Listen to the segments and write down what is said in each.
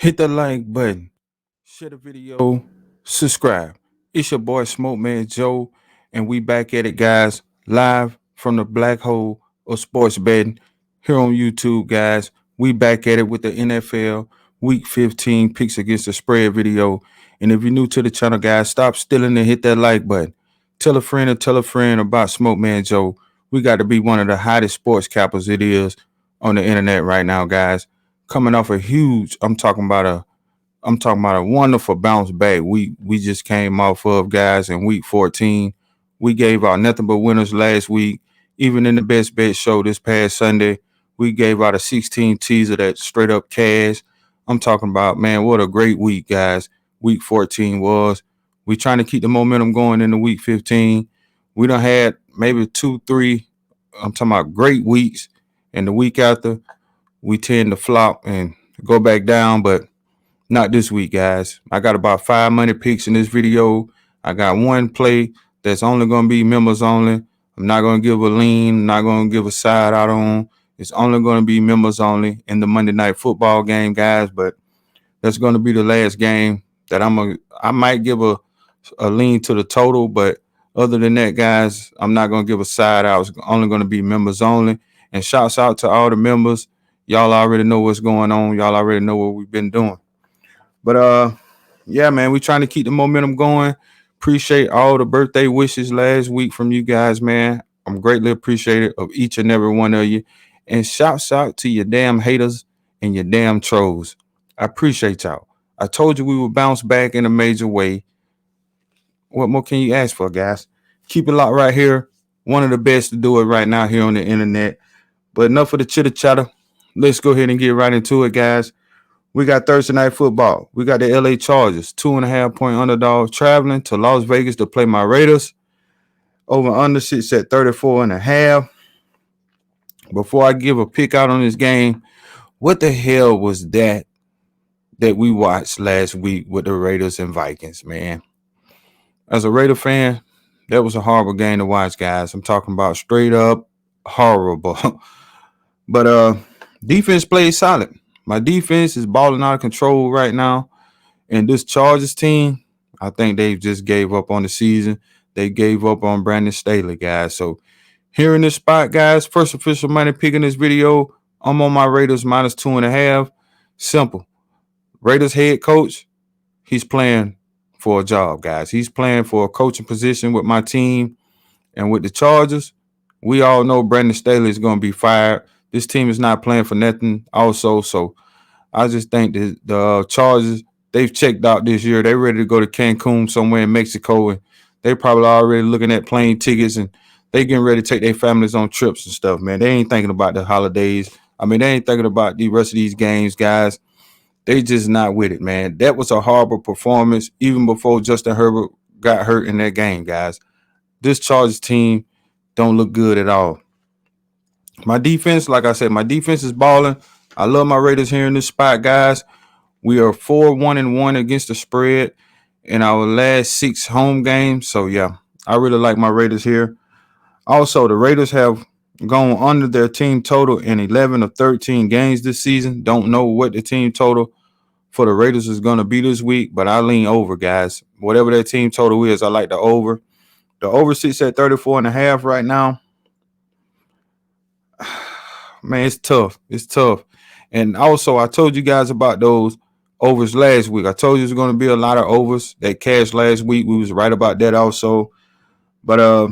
Hit the like button, share the video, subscribe. It's your boy Smoke Man Joe, and we back at it, guys, live from the black hole of sports betting here on YouTube, guys. We back at it with the NFL Week 15 picks against the spread video. And if you're new to the channel, guys, stop stealing and hit that like button. Tell a friend or tell a friend about Smoke Man Joe. We got to be one of the hottest sports cappers it is on the internet right now, guys. Coming off a huge, I'm talking about a wonderful bounce back we just came off of, guys, in week 14. We gave out nothing but winners last week. Even in the best bet show this past Sunday, we gave out a 16 teaser that straight up cash. I'm talking about, man, what a great week, guys. Week 14 was. We trying to keep the momentum going into week 15. We done had maybe two, three, I'm talking about great weeks. And the week after, we tend to flop and go back down, but not this week, guys. I got about 5 money picks in this video. I got one play that's only going to be members only. I'm not going to give a lean. I'm not going to give a side out on. It's only going to be members only in the Monday Night Football game, guys. But that's going to be the last game that I might give a lean to the total. But other than that, guys, I'm not going to give a side out. It's only going to be members only. And shouts out to all the members. Y'all already know what's going on. Y'all already know what we've been doing. But yeah, man, we trying to keep the momentum going. Appreciate all the birthday wishes last week from you guys, man. I'm greatly appreciative of each and every one of you. And shouts out to your damn haters and your damn trolls. I appreciate y'all. I told you we would bounce back in a major way. What more can you ask for, guys? Keep it locked right here. One of the best to do it right now here on the internet. But enough of the chitter chatter. Let's go ahead and get right into it, guys. We got Thursday night football. We got the LA Chargers, 2.5 point underdog, traveling to Las Vegas to play my Raiders. Over under sits at 34.5. Before I give a pick out on this game, what the hell was that we watched last week with the Raiders and Vikings, man? As a Raider fan, that was a horrible game to watch, guys. I'm talking about straight up horrible. But defense played solid. My defense is balling out of control right now. And this Chargers team, I think they just gave up on the season. They gave up on Brandon Staley, guys. So here in this spot, guys, first official money pick in this video, I'm on my Raiders minus 2.5. Simple. Raiders head coach, he's playing for a job, guys. He's playing for a coaching position with my team. And with the Chargers, we all know Brandon Staley is going to be fired. This team is not playing for nothing also. So I just think that the Chargers, they've checked out this year. They're ready to go to Cancun somewhere in Mexico. And they probably already looking at plane tickets and they getting ready to take their families on trips and stuff, man. They ain't thinking about the holidays. I mean, they ain't thinking about the rest of these games, guys. They just not with it, man. That was a horrible performance even before Justin Herbert got hurt in that game, guys. This Chargers team don't look good at all. My defense, like I said, my defense is balling. I love my Raiders here in this spot, guys. We are 4-1-1 against the spread in our last 6 home games. So, yeah, I really like my Raiders here. Also, the Raiders have gone under their team total in 11 of 13 games this season. Don't know what the team total for the Raiders is going to be this week, but I lean over, guys. Whatever their team total is, I like the over. The over sits at 34.5 right now. Man, it's tough. It's tough. And also, I told you guys about those overs last week. I told you there's going to be a lot of overs that cashed last week. We was right about that also. But I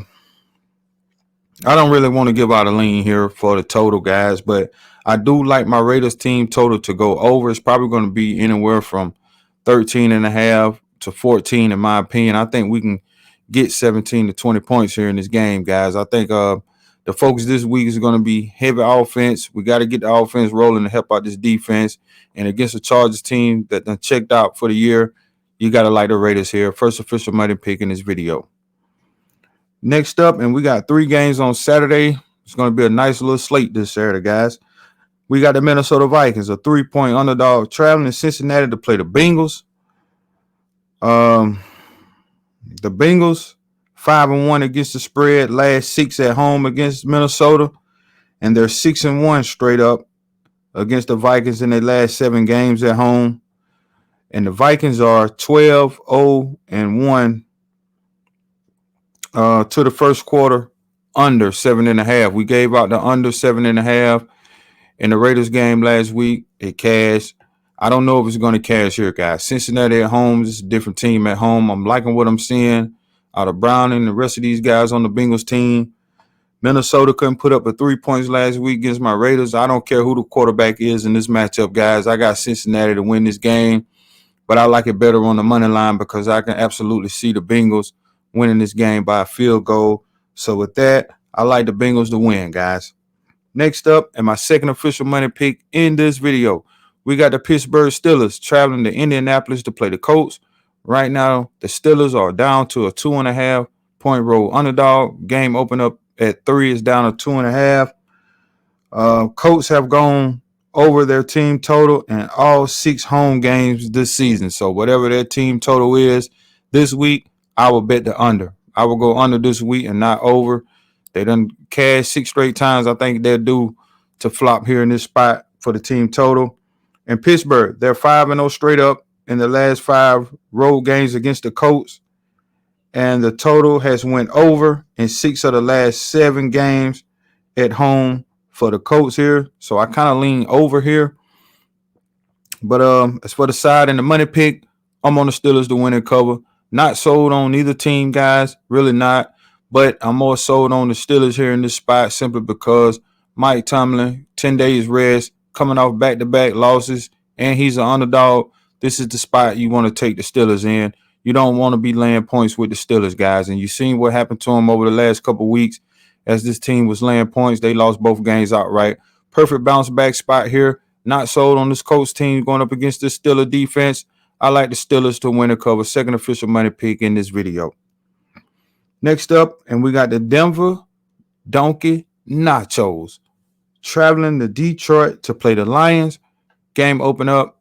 don't really want to give out a lean here for the total, guys. But I do like my Raiders team total to go over. It's probably going to be anywhere from 13.5 to 14, in my opinion. I think we can get 17 to 20 points here in this game, guys. I think the focus this week is going to be heavy offense. We got to get the offense rolling to help out this defense. And against the Chargers team that done checked out for the year, you got to like the Raiders here. First official money pick in this video. Next up, and we got 3 games on Saturday. It's going to be a nice little slate this Saturday, guys. We got the Minnesota Vikings, a 3-point underdog, traveling to Cincinnati to play the Bengals. The Bengals, 5-1 against the spread, last 6 at home against Minnesota, and they're 6-1 straight up against the Vikings in their last 7 games at home. And the Vikings are 12-0-1 to the first quarter, under 7.5. We gave out the under 7.5 in the Raiders game last week. It cashed. I don't know if it's going to cash here, guys. Cincinnati at home is a different team at home. I'm liking what I'm seeing out of Brown and the rest of these guys on the Bengals team. Minnesota couldn't put up a 3 points last week against my Raiders. I don't care who the quarterback is in this matchup, guys. I got Cincinnati to win this game, but I like it better on the money line because I can absolutely see the Bengals winning this game by a field goal. So with that, I like the Bengals to win, guys. Next up, and my second official money pick in this video, we got the Pittsburgh Steelers traveling to Indianapolis to play the Colts. Right now, the Steelers are down to a 2.5 point road underdog. Game open up at 3 is down to 2.5. Colts have gone over their team total in all 6 home games this season. So whatever their team total is this week, I will bet the under. I will go under this week and not over. They done cash 6 straight times. I think they're due to flop here in this spot for the team total. And Pittsburgh, they're 5-0 straight up in the last 5 road games against the Colts. And the total has went over in 6 of the last 7 games at home for the Colts here. So I kind of lean over here. But as for the side and the money pick, I'm on the Steelers to win and cover. Not sold on either team, guys. Really not. But I'm more sold on the Steelers here in this spot simply because Mike Tomlin, 10 days rest, coming off back-to-back losses, and he's an underdog. This is the spot you want to take the Steelers in. You don't want to be laying points with the Steelers, guys. And you've seen what happened to them over the last couple of weeks as this team was laying points. They lost both games outright. Perfect bounce-back spot here. Not sold on this Colts team going up against this Steelers defense. I like the Steelers to win and cover. Second official money pick in this video. Next up, and we got the Denver Donkey Nachos traveling to Detroit to play the Lions. Game open up.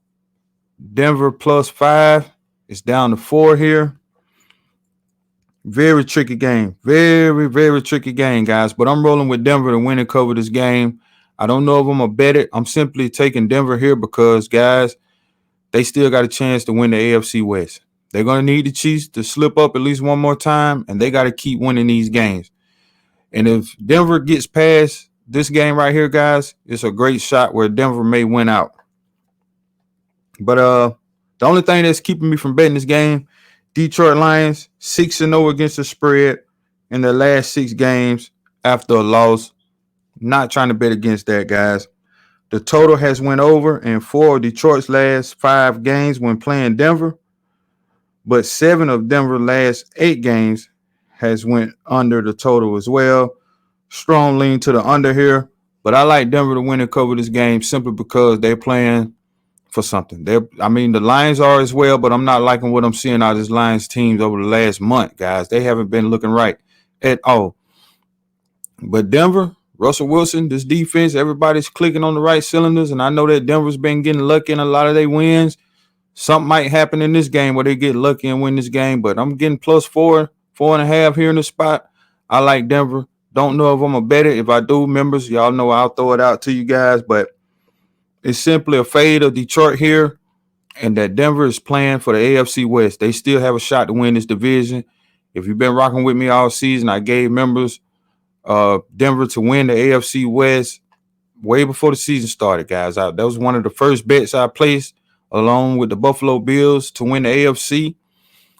Denver +5. It's down to 4 here. Very tricky game. Very, very tricky game, guys. But I'm rolling with Denver to win and cover this game. I don't know if I'm going to bet it. I'm simply taking Denver here because, guys, they still got a chance to win the AFC West. They're going to need the Chiefs to slip up at least one more time, and they got to keep winning these games. And if Denver gets past this game right here, guys, it's a great shot where Denver may win out. But the only thing that's keeping me from betting this game, Detroit Lions, 6-0 against the spread in their last 6 games after a loss. Not trying to bet against that, guys. The total has went over in 4 of Detroit's last 5 games when playing Denver. But 7 of Denver's last 8 games has went under the total as well. Strong lean to the under here. But I like Denver to win and cover this game simply because they're playing for something. The Lions are as well, but I'm not liking what I'm seeing out of this Lions teams over the last month, guys. They haven't been looking right at all. But Denver, Russell Wilson, this defense, everybody's clicking on the right cylinders, and I know that Denver's been getting lucky in a lot of their wins. Something might happen in this game where they get lucky and win this game, but I'm getting +4, 4.5 here in the spot. I like Denver. Don't know if I'm going to bet it. If I do, members, y'all know I'll throw it out to you guys, but it's simply a fade of Detroit here, and that Denver is playing for the AFC West. They still have a shot to win this division. If you've been rocking with me all season, I gave members Denver to win the AFC West way before the season started, guys. That was one of the first bets I placed along with the Buffalo Bills to win the AFC.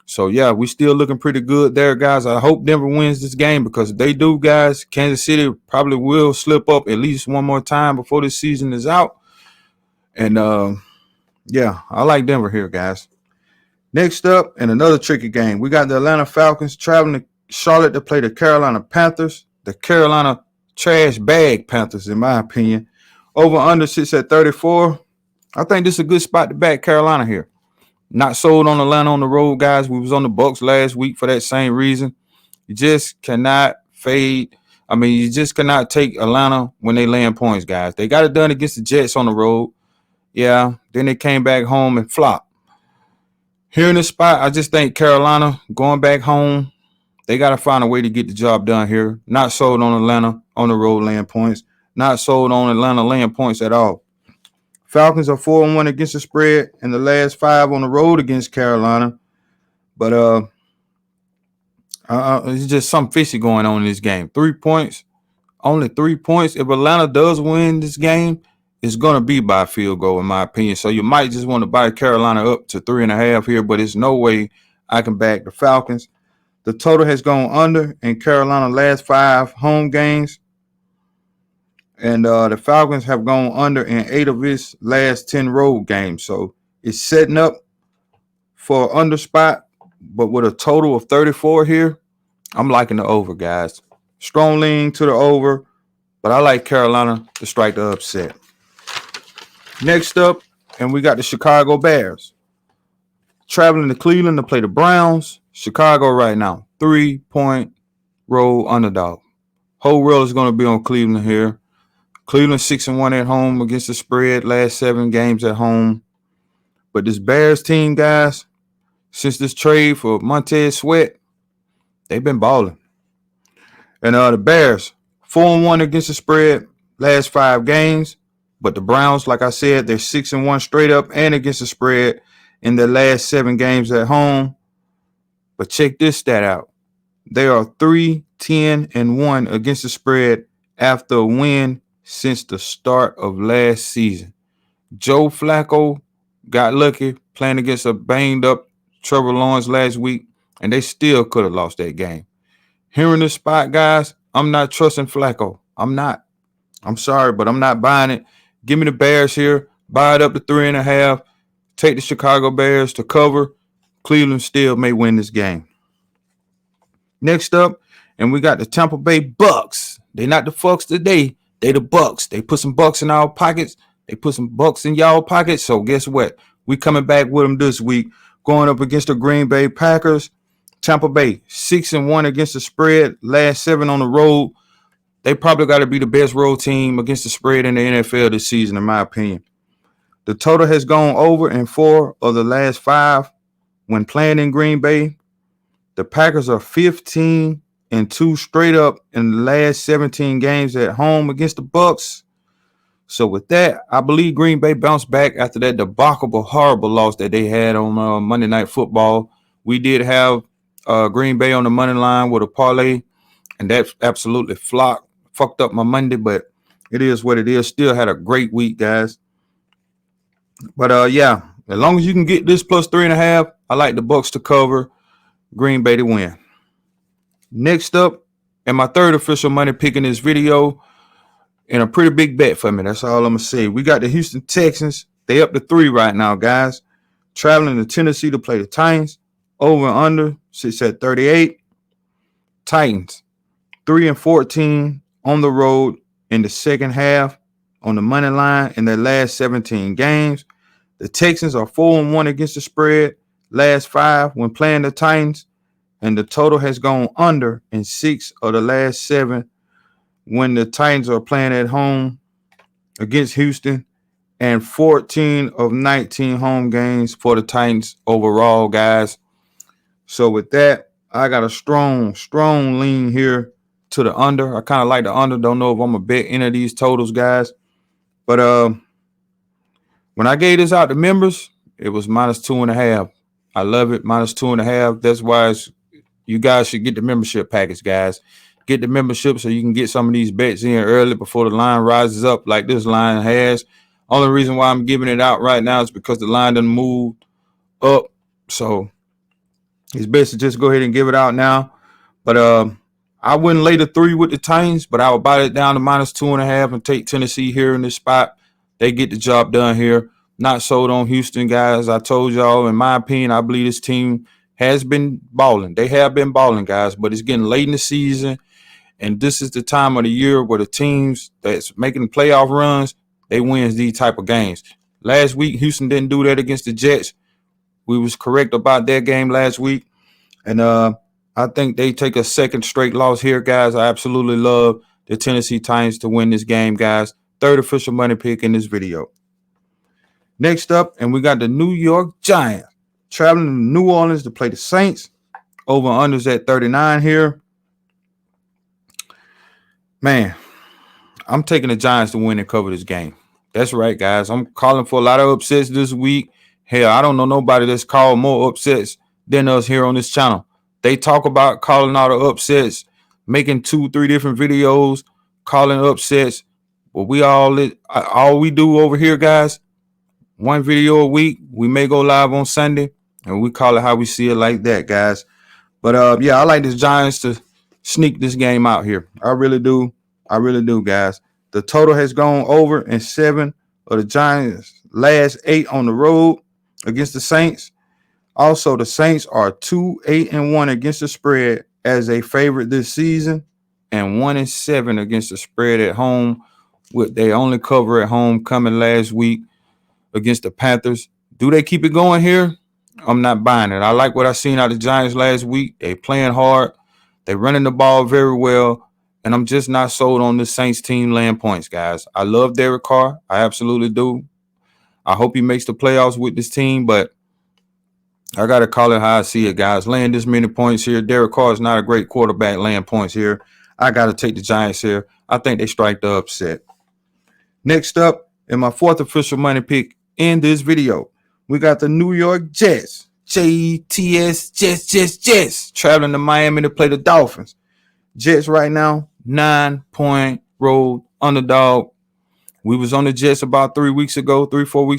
So, yeah, we still looking pretty good there, guys. I hope Denver wins this game because if they do, guys, Kansas City probably will slip up at least one more time before this season is out. And, yeah, I like Denver here, guys. Next up, in another tricky game, we got the Atlanta Falcons traveling to Charlotte to play the Carolina Panthers. The Carolina trash bag Panthers, in my opinion. Over-under sits at 34. I think this is a good spot to back Carolina here. Not sold on Atlanta on the road, guys. We was on the Bucks last week for that same reason. You just cannot fade. You just cannot take Atlanta when they laying points, guys. They got it done against the Jets on the road. Yeah, then they came back home and flopped. Here in this spot, I just think Carolina going back home, they got to find a way to get the job done here. Not sold on Atlanta on the road laying points. Not sold on Atlanta laying points at all. Falcons are 4-1 against the spread in the last 5 on the road against Carolina. But it's just something fishy going on in this game. 3 points, only 3 points. If Atlanta does win this game, it's going to be by field goal, in my opinion. So you might just want to buy Carolina up to 3.5 here, but there's no way I can back the Falcons. The total has gone under in Carolina last 5 home games. And the Falcons have gone under in 8 of its last 10 road games. So it's setting up for an under spot, but with a total of 34 here, I'm liking the over, guys. Strong lean to the over, but I like Carolina to strike the upset. Next up, and we got the Chicago Bears. Traveling to Cleveland to play the Browns. Chicago right now, 3-point road underdog. Whole world is going to be on Cleveland here. Cleveland 6-1 at home against the spread, last 7 games at home. But this Bears team, guys, since this trade for Montez Sweat, they've been balling. And the Bears, 4-1 against the spread, last 5 games. But the Browns, like I said, they're 6-1 straight up and against the spread in their last 7 games at home. But check this stat out. They are 3-10-1 against the spread after a win since the start of last season. Joe Flacco got lucky playing against a banged up Trevor Lawrence last week, and they still could have lost that game. Here in this spot, guys, I'm not trusting Flacco. I'm not. I'm sorry, but I'm not buying it. Give me the Bears here. Buy it up to 3.5. Take the Chicago Bears to cover. Cleveland still may win this game. Next up, and we got the Tampa Bay Bucks. They not the fucks today. They the Bucks. They put some bucks in our pockets. They put some bucks in y'all pockets. So guess what? We coming back with them this week. Going up against the Green Bay Packers. Tampa Bay 6-1 against the spread. Last 7 on the road. They probably got to be the best road team against the spread in the NFL this season, in my opinion. The total has gone over in 4 of the last 5 when playing in Green Bay. The Packers are 15-2 straight up in the last 17 games at home against the Bucks. So with that, I believe Green Bay bounced back after that debacle, horrible loss that they had on Monday Night Football. We did have Green Bay on the money line with a parlay, and that absolutely fucked up my Monday, but it is what it is. Still had a great week, guys. But yeah, as long as you can get this plus 3.5, I like the Bucks to cover, Green Bay to win. Next up, and my third official money pick in this video, and a pretty big bet for me. That's all I'm going to say. We got the Houston Texans. They up to 3 right now, guys. Traveling to Tennessee to play the Titans. Over and under sits at 38. Titans 3-14 on the road in the second half on the money line in their last 17 games. The Texans are 4-1 against the spread, last 5 when playing the Titans, and the total has gone under in 6 of the last 7 when the Titans are playing at home against Houston, and 14 of 19 home games for the Titans overall, guys. So with that, I got a strong lean here to the under. I kind of like the under. Don't know if I'm going to bet any of these totals, guys. But when I gave this out to members, it was -2.5. I love it, -2.5. That's why you guys should get the membership package, guys. Get the membership so you can get some of these bets in early before the line rises up like this line has. Only reason why I'm giving it out right now is because the line done moved up. So it's best to just go ahead and give it out now. But I wouldn't lay the 3 with the Titans, but I would buy it down to -2.5 and take Tennessee here in this spot. They get the job done here. Not sold on Houston, guys. I told y'all, in my opinion, I believe this team has been balling. They have been balling, guys, but it's getting late in the season. And this is the time of the year where the teams that's making playoff runs, they win these type of games. Last week, Houston didn't do that against the Jets. We was correct about that game last week. And I think they take a second straight loss here, guys. I absolutely love the Tennessee Titans to win this game, guys. Third official money pick in this video. Next up, and we got the New York Giants traveling to New Orleans to play the Saints. Over unders at 39 here. Man, I'm taking the Giants to win and cover this game. That's right, guys. I'm calling for a lot of upsets this week. Hell, I don't know nobody that's called more upsets than us here on this channel. They talk about calling all the upsets, making 2, 3 different videos, calling upsets. But all we do over here, guys, one video a week. We may go live on Sunday, and we call it how we see it, like that, guys. But yeah, I like this Giants to sneak this game out here. I really do. I really do, guys. The total has gone over in 7 of the Giants' last 8 on the road against the Saints. Also, the Saints are 2-8-1 against the spread as a favorite this season, and 1-7 against the spread at home, with they only cover at home coming last week against the Panthers. Do they keep it going here? I'm not buying it. I like what I seen out of the Giants last week. They playing hard. They running the ball very well. And I'm just not sold on this Saints team laying points, guys. I love Derek Carr. I absolutely do. I hope he makes the playoffs with this team, but I got to call it how I see it, guys. Laying this many points here. Derek Carr is not a great quarterback laying points here. I got to take the Giants here. I think they strike the upset. Next up, in my fourth official money pick in this video, we got the New York Jets. JETS, Jets, traveling to Miami to play the Dolphins. Jets right now, 9-point road underdog. We was on the Jets about 3, 4 weeks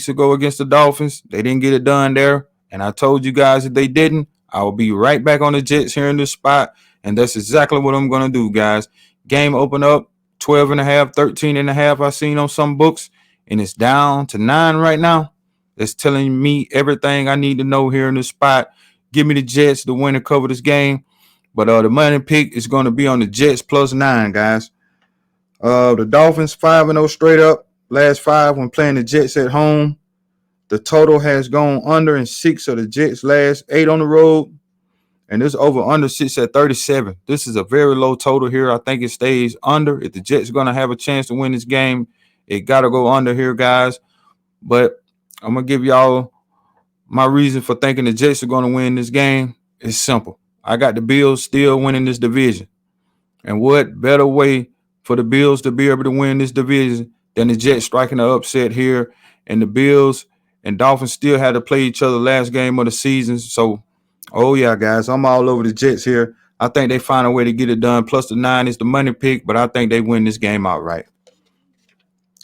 ago against the Dolphins. They didn't get it done there. And I told you guys if they didn't, I will be right back on the Jets here in this spot. And that's exactly what I'm going to do, guys. Game open up 12.5, 13.5 I seen on some books. And it's down to 9 right now. That's telling me everything I need to know here in this spot. Give me the Jets to win and cover this game. But the money pick is going to be on the Jets +9, guys. The Dolphins 5-0 straight up. Last 5 when playing the Jets at home. The total has gone under in 6 of the Jets' last 8 on the road. And this over-under sits at 37. This is a very low total here. I think it stays under. If the Jets are going to have a chance to win this game, it got to go under here, guys. But I'm going to give y'all my reason for thinking the Jets are going to win this game. It's simple. I got the Bills still winning this division. And what better way for the Bills to be able to win this division than the Jets striking an upset here? And the Bills and Dolphins still had to play each other last game of the season. So, oh, yeah, guys, I'm all over the Jets here. I think they find a way to get it done. Plus the 9 is the money pick, but I think they win this game outright.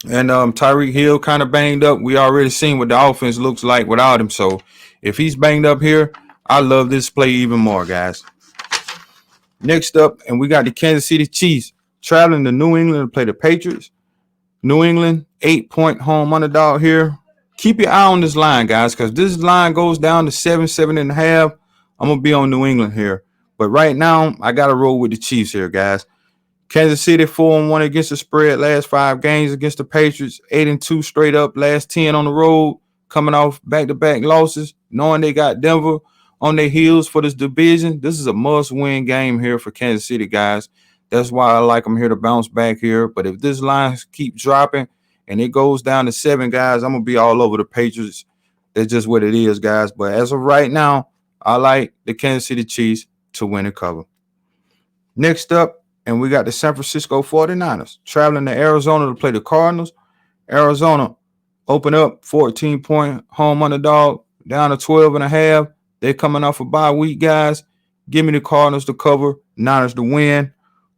And Tyreek Hill kind of banged up. We already seen what the offense looks like without him. So if he's banged up here, I love this play even more, guys. Next up, and we got the Kansas City Chiefs traveling to New England to play the Patriots. New England, 8-point home underdog here. Keep your eye on this line, guys, because this line goes down to 7.5. I'm going to be on New England here. But right now, I got to roll with the Chiefs here, guys. Kansas City 4-1 against the spread last 5 games against the Patriots. 8-2 straight up last 10 on the road. Coming off back-to-back losses. Knowing they got Denver on their heels for this division. This is a must-win game here for Kansas City, guys. That's why I like them here to bounce back here. But if this line keeps dropping and it goes down to 7, guys, I'm going to be all over the Patriots. That's just what it is, guys. But as of right now, I like the Kansas City Chiefs to win and cover. Next up, and we got the San Francisco 49ers traveling to Arizona to play the Cardinals. Arizona open up 14-point home underdog down to 12.5. They're coming off a bye week, guys. Give me the Cardinals to cover, Niners to win.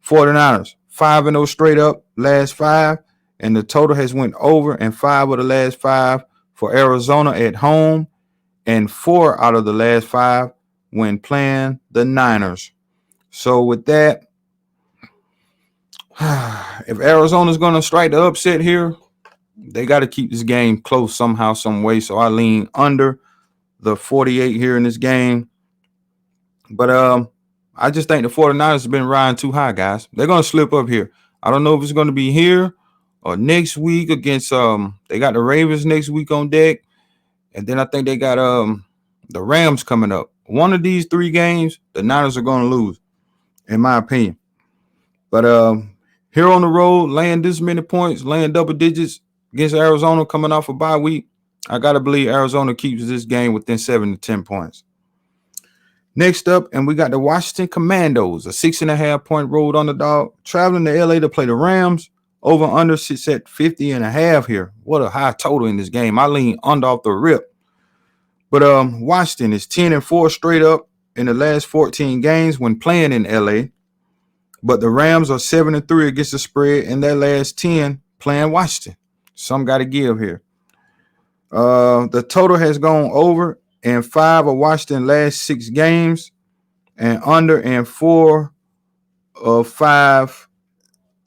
49ers 5-0 straight up last 5, and the total has went over in 5 of the last 5 for Arizona at home, and 4 out of the last 5 when playing the Niners. So with that, if Arizona's going to strike the upset here, they got to keep this game close somehow, some way. So I lean under the 48 here in this game. But I just think the 49ers have been riding too high, guys. They're going to slip up here. I don't know if it's going to be here or next week against they got the Ravens next week on deck. And then I think they got the Rams coming up. One of these 3 games, the Niners are going to lose, in my opinion. But here on the road, laying this many points, laying double digits against Arizona coming off a bye week, I got to believe Arizona keeps this game within 7 to 10 points. Next up, and we got the Washington Commandos, a 6.5-point road underdog, traveling to LA to play the Rams. Over under sits at 50.5 here. What a high total in this game. I lean under off the rip. But Washington is 10-4 straight up in the last 14 games when playing in LA. But the Rams are 7-3 against the spread in their last 10 playing Washington. Some got to give here. The total has gone over in 5 of Washington's last 6 games and under in 4 of 5.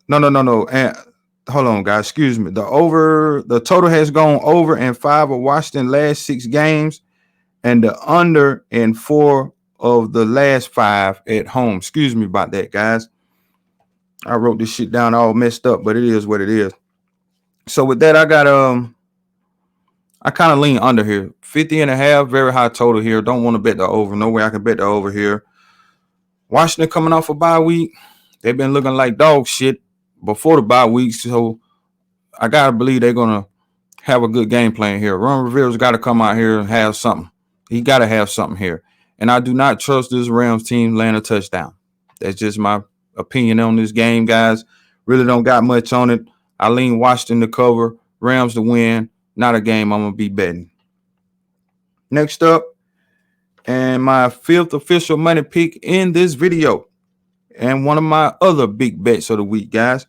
No. And hold on, guys. Excuse me. The total has gone over in 5 of Washington's last 6 games and the under in 4 of the last 5 at home. Excuse me about that, guys. I wrote this shit down all messed up, but it is what it is. So with that, I kind of lean under here. 50.5, very high total here. Don't want to bet the over. No way I can bet the over here. Washington coming off a bye week. They've been looking like dog shit before the bye week. So I got to believe they're going to have a good game plan here. Ron Rivera's got to come out here and have something. He got to have something here. And I do not trust this Rams team laying a touchdown. That's just my opinion on this game, guys. Really don't got much on it. I lean Washington to cover, Rams to win. Not a game I'm going to be betting. Next up, and my 5th official money pick in this video, and one of my other big bets of the week, guys.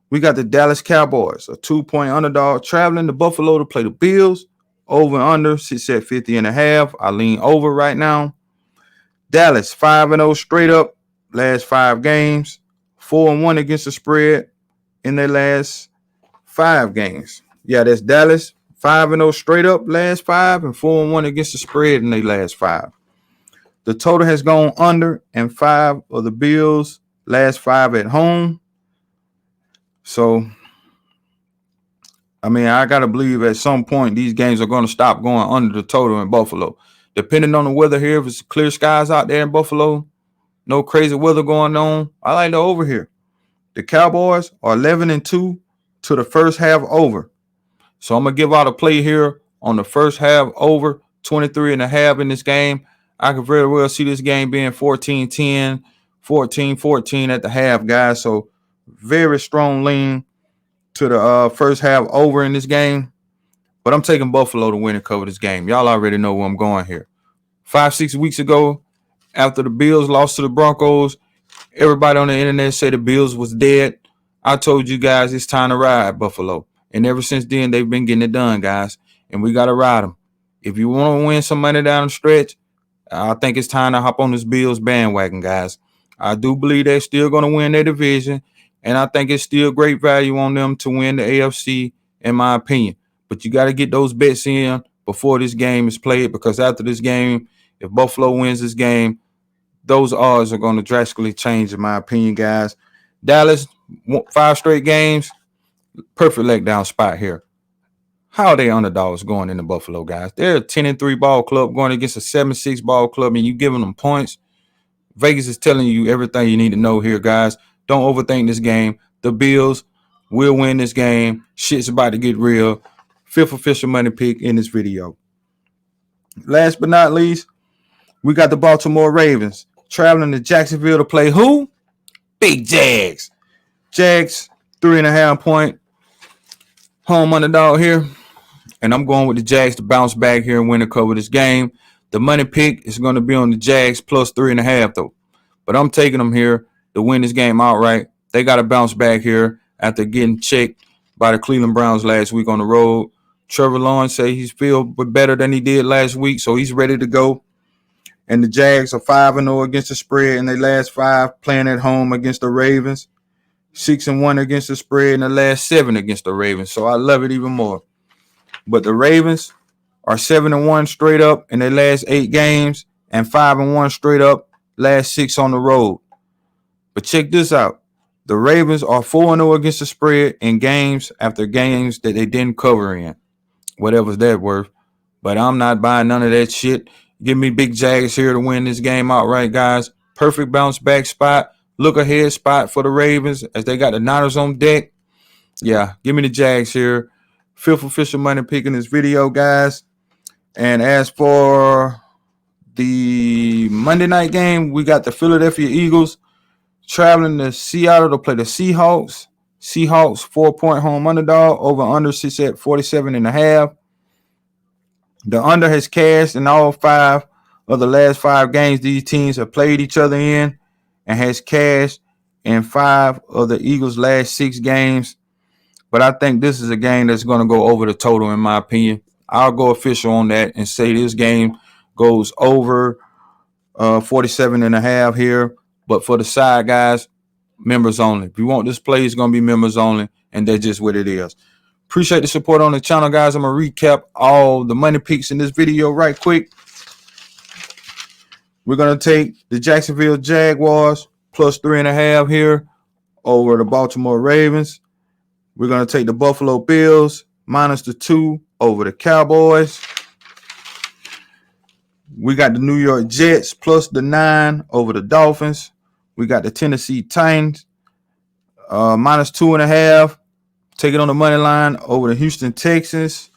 We got the Dallas Cowboys, a 2-point underdog, traveling to Buffalo to play the Bills. Over and under sits at 50.5. I lean over right now. Dallas 5-0 straight up last 5 games, 4-1 against the spread in their last 5 games. Yeah, that's Dallas 5-0 straight up last 5 and 4-1 against the spread in their last 5. The total has gone under in 5 of the Bills' last 5 at home. So, I mean, I got to believe at some point these games are going to stop going under the total in Buffalo. Depending on the weather here, if it's clear skies out there in Buffalo, no crazy weather going on, I like the over here. The Cowboys are 11-2 to the first half over. So I'm going to give out a play here on the first half over, 23.5 in this game. I could very well see this game being 14-10, 14-14 at the half, guys. So very strong lean to the first half over in this game. But I'm taking Buffalo to win and cover this game. Y'all already know where I'm going here. 5-6 weeks ago, after the Bills lost to the Broncos, everybody on the internet said the Bills was dead. I told you guys it's time to ride Buffalo. And ever since then, they've been getting it done, guys. And we got to ride them. If you want to win some money down the stretch, I think it's time to hop on this Bills bandwagon, guys. I do believe they're still going to win their division. And I think it's still great value on them to win the AFC, in my opinion. But you got to get those bets in before this game is played, because after this game, if Buffalo wins this game, those odds are going to drastically change, in my opinion, guys. Dallas, 5 straight games, perfect letdown spot here. How are they underdogs going into Buffalo, guys? They're a 10-3 ball club going against a 7-6 ball club, and you giving them points. Vegas is telling you everything you need to know here, guys. Don't overthink this game. The Bills will win this game. Shit's about to get real. 5th official money pick in this video. Last but not least, we got the Baltimore Ravens traveling to Jacksonville to play who? Big Jags. Jags, 3.5 point home underdog here. And I'm going with the Jags to bounce back here and win and cover this game. The money pick is going to be on the Jags plus 3.5, though. But I'm taking them here to win this game outright. They got to bounce back here after getting checked by the Cleveland Browns last week on the road. Trevor Lawrence say he's feel better than he did last week, so he's ready to go. And the Jags are 5-0 against the spread in their last 5 playing at home against the Ravens. 6-1 against the spread in the last 7 against the Ravens. So I love it even more. But the Ravens are 7-1 straight up in their last 8 games and 5-1 straight up last 6 on the road. But check this out. The Ravens are 4-0 against the spread in games after games that they didn't cover in. Whatever's that worth. But I'm not buying none of that shit. Give me Big Jags here to win this game outright, guys. Perfect bounce back spot. Look ahead spot for the Ravens as they got the Niners on deck. Yeah, give me the Jags here. 5th official money pick in this video, guys. And as for the Monday night game, we got the Philadelphia Eagles traveling to Seattle to play the Seahawks. Seahawks 4-point home underdog. Over under sits at 47.5. The under has cashed in all 5 of the last 5 games these teams have played each other in, and has cashed in 5 of the Eagles' last 6 games. But I think this is a game that's going to go over the total, in my opinion. I'll go official on that and say this game goes over 47.5 here. But for the side guys, members only. If you want this play, it's going to be members only, and that's just what it is. Appreciate the support on the channel, guys. I'm going to recap all the money picks in this video right quick. We're going to take the Jacksonville Jaguars plus 3.5 here over the Baltimore Ravens. We're going to take the Buffalo Bills minus the 2 over the Cowboys. We got the New York Jets plus the 9 over the Dolphins. We got the Tennessee Titans minus 2.5. Take it on the money line over the Houston Texans.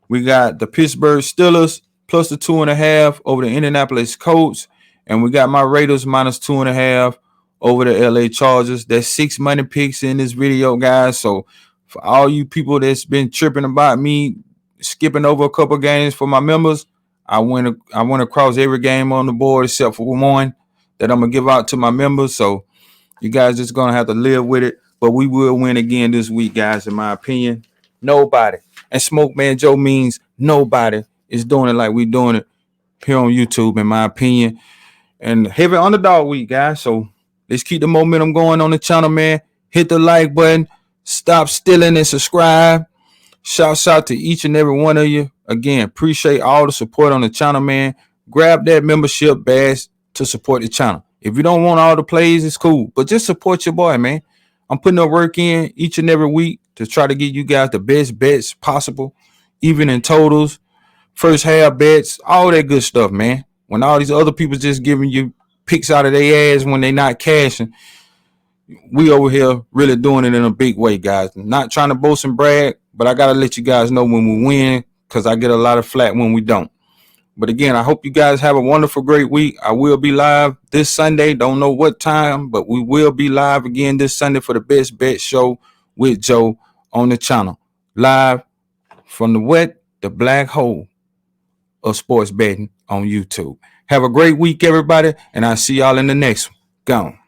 We got the Pittsburgh Steelers plus the 2.5 over the Indianapolis Colts. And we got my Raiders minus 2.5 over the LA Chargers. That's 6 money picks in this video, guys. So for all you people that's been tripping about me skipping over a couple games for my members, I went across every game on the board except for one that I'm going to give out to my members. So you guys just going to have to live with it. But we will win again this week, guys, in my opinion. Nobody. And Smoke Man Joe means nobody is doing it like we're doing it here on YouTube, in my opinion. And heavy underdog week, guys. So let's keep the momentum going on the channel, man. Hit the like button. Stop stealing and subscribe. Shouts out to each and every one of you. Again, appreciate all the support on the channel, man. Grab that membership badge to support the channel. If you don't want all the plays, it's cool. But just support your boy, man. I'm putting the work in each and every week to try to get you guys the best bets possible, even in totals, first half bets, all that good stuff, man. When all these other people just giving you picks out of their ass when they not cashing, we over here really doing it in a big way, guys. Not trying to boast and brag, but I got to let you guys know when we win, because I get a lot of flack when we don't. But again, I hope you guys have a wonderful, great week. I will be live this Sunday. Don't know what time, but we will be live again this Sunday for the Best Bet Show with Joe on the channel. Live from the black hole of sports betting on YouTube. Have a great week, everybody, and I'll see y'all in the next one. Gone.